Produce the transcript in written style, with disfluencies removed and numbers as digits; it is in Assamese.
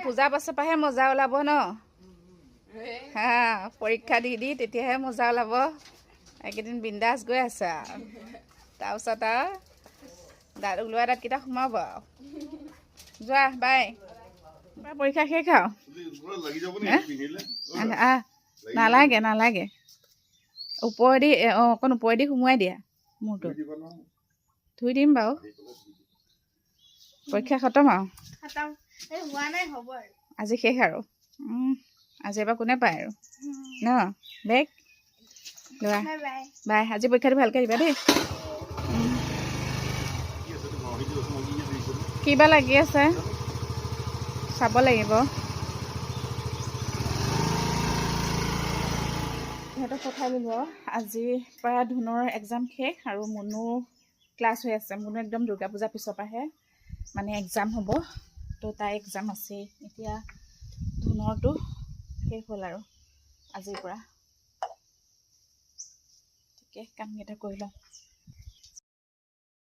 পূজা পাছৰ পৰাহে মজা ওলাব ন হা পৰীক্ষা দি দি তেতিয়াহে মজা ওলাব এইকেইদিন বিন্দাছ গৈ আছে আৰু তাৰপিছত আৰু দাঁত ওলোৱা দাঁতকেইটা সোমাব আৰু যোৱা বাই পৰীক্ষা শেষ আৰু নালাগে নালাগে ওপৰেদি অকণ ওপৰেদি সোমোৱাই দিয়া মূৰটো ধুই দিম বাৰু পৰীক্ষা খতম আৰু আজি শেষ আৰু আজি এবাৰ কোনে পায় আৰু ন বেগ লোৱা বাই আজি পৰীক্ষাটো ভালকৈ দিবা দেই কিবা লাগি আছে চাব লাগিব সিহঁতক পঠাই দিলোঁ আজিৰ পৰা ধুনুৰ এক্সাম শেষ আৰু মুনু ক্লাছ হৈ আছে মুনু একদম দুৰ্গা পূজাৰ পিছৰ পৰাহে মানে এক্সাম হ'ব তো তাই এক্সাম আছেই এতিয়া ধুনুৰটো শেষ হ'ল আৰু আজিৰ পৰা ঠিকে কামকেইটা কৰি লওঁ